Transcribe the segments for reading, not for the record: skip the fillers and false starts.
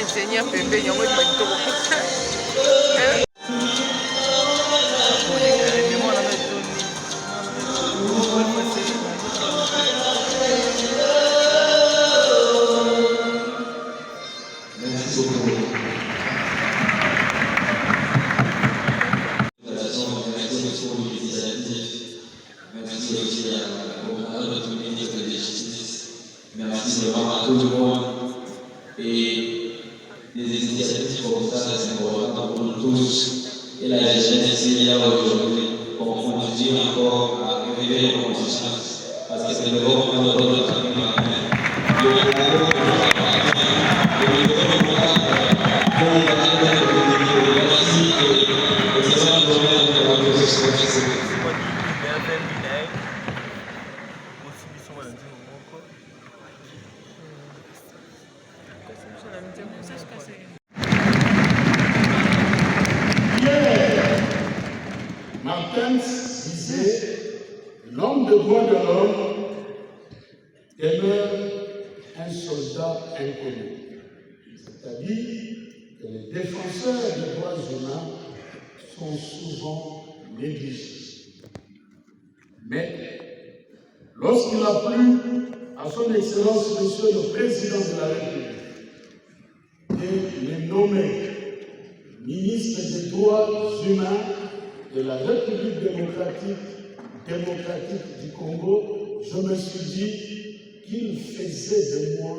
Enseña pembe yang bentuk. Merci aussi à notre ministre de Justice. Merci vraiment à tout le monde. Et des initiatives comme ça, c'est important pour nous tous. Et la jeunesse est là aujourd'hui pour continuer encore à révéler nos consciences. Parce que c'est le développement de notre famille. Merci et excellente journée de la commission. Martens disait, l'homme de droit de l'homme demeure un soldat inconnu. C'est-à-dire que les défenseurs des droits humains sont souvent négligés. Mais lorsqu'il a plu à son Excellence Monsieur le Président de la République de le nommer ministre des droits humains de la République démocratique du Congo, je me suis dit qu'il faisait de moi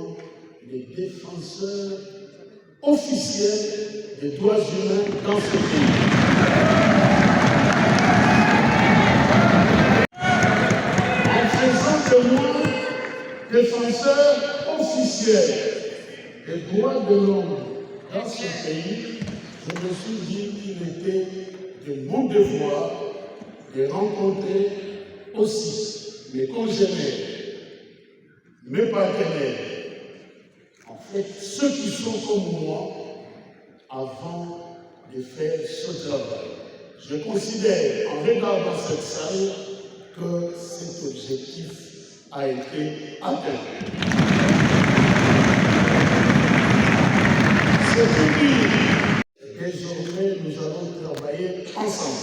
le défenseur officiel des droits humains dans ce pays. En faisant de moi défenseur officiel des droits de l'homme dans ce pays, je me suis dit qu'il était de mon devoir de rencontrer aussi mes congénères, mes partenaires, en fait ceux qui sont comme moi, avant de faire ce travail. Je considère, en regardant cette salle, que cet objectif a été atteint. C'est fini. Désormais, nous allons travailler ensemble.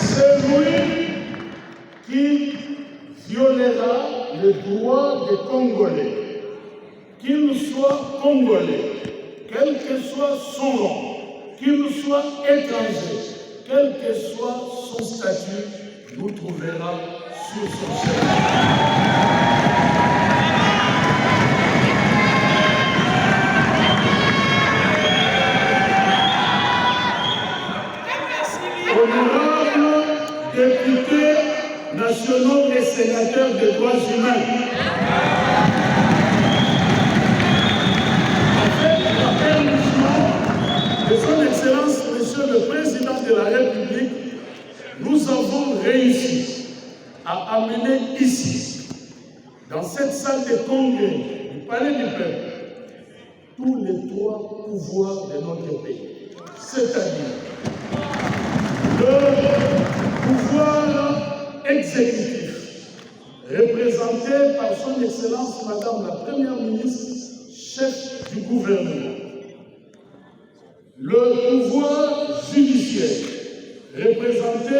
Celui qui violera les droits des Congolais, qu'il soit congolais, quel que soit son rang, qu'il soit étranger, quel que soit son statut, nous trouvera sur son chemin. Honorables députés nationaux et sénateurs des droits humains, avec l'appellissement de son Excellence, Monsieur le Président de la République, nous avons réussi à amener ici, dans cette salle de congrès du Palais du Peuple, tous les trois pouvoirs de notre pays, c'est-à-dire le pouvoir exécutif, représenté par son Excellence Madame la Première ministre, chef du gouvernement. Le pouvoir judiciaire, représenté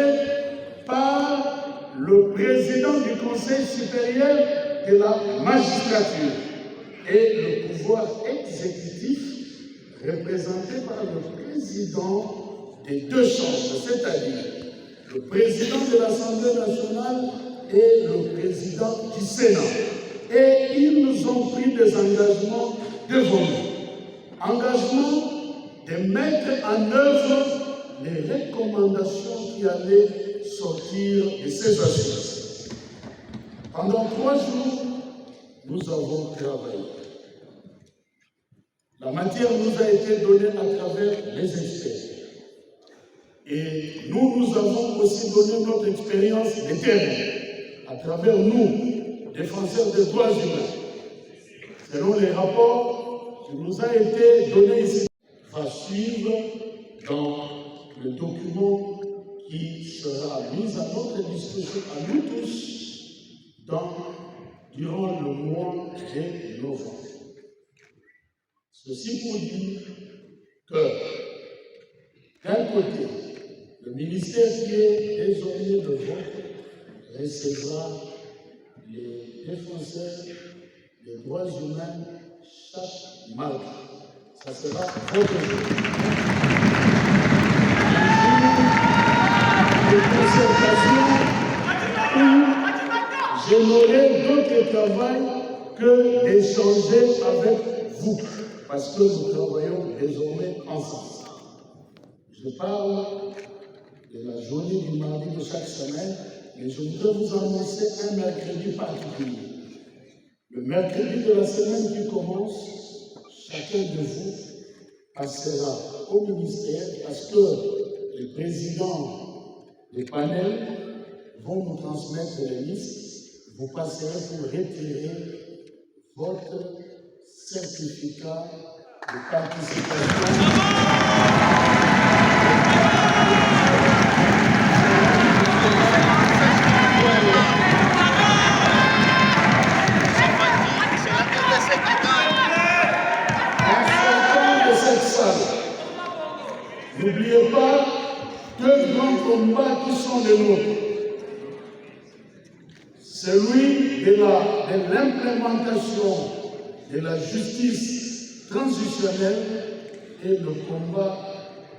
par le président du Conseil supérieur de la magistrature. Et le pouvoir exécutif, représenté par le président des deux chambres, c'est-à-dire le président de l'Assemblée nationale et le président du Sénat. Et ils nous ont pris des engagements devant nous. Engagement de mettre en œuvre les recommandations qui allaient sortir de ces assises. Pendant 3 jours, nous avons travaillé. La matière nous a été donnée à travers les experts. Et nous avons aussi donné notre expérience de terrain à travers nous, défenseurs des droits humains. Selon les rapports qui nous ont été donnés ici, va suivre dans le document qui sera mis à notre disposition, à nous tous, durant le mois de novembre. Ceci pour dire que, d'un côté, le ministère qui est désormais le vôtre recevra les défenseurs des droits humains chaque mardi. Ça sera votre jour. De concertation où je n'aurai d'autre travail que d'échanger avec vous, parce que nous travaillons désormais ensemble. Je parle de la journée du mardi de chaque semaine, mais je voudrais vous annoncer un mercredi particulier. Le mercredi de la semaine qui commence, chacun de vous passera au ministère parce que les présidents des panels vont nous transmettre les listes. Vous passerez pour retirer votre certificat de participation. N'oubliez pas deux grands combats qui sont les nôtres. Celui de l'implémentation de la justice transitionnelle et le combat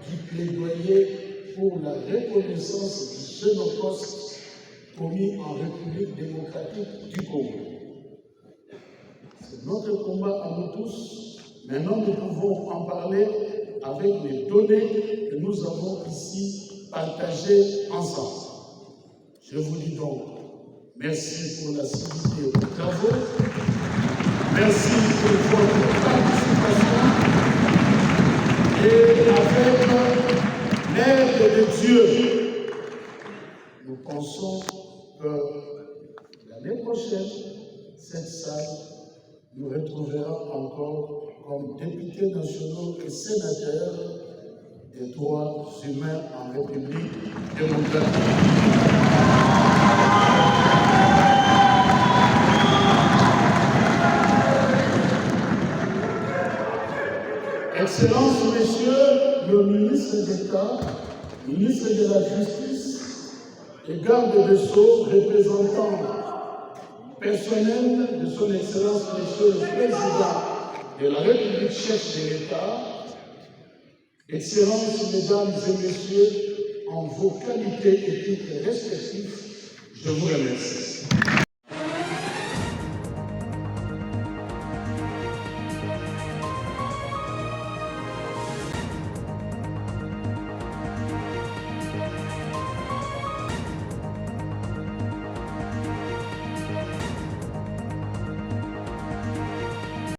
du plaidoyer pour la reconnaissance du génocide commis en République démocratique du Congo. C'est notre combat à nous tous. Maintenant, nous pouvons en parler avec les données que nous avons ici partagées ensemble. Je vous dis donc merci pour l'assiduité aux travaux, merci pour votre participation et avec l'aide de Dieu, nous pensons que l'année prochaine, cette salle nous retrouvera encore comme députés nationaux et sénateurs des droits humains en République démocratique. Excellences, Messieurs le ministre d'État, ministre de la Justice et garde des Sceaux, représentant personnel de son Excellence, Monsieur le Président de la République, chef de l'État, Excellences, Mesdames et Messieurs, en vos qualités et titres respectifs, je vous remercie.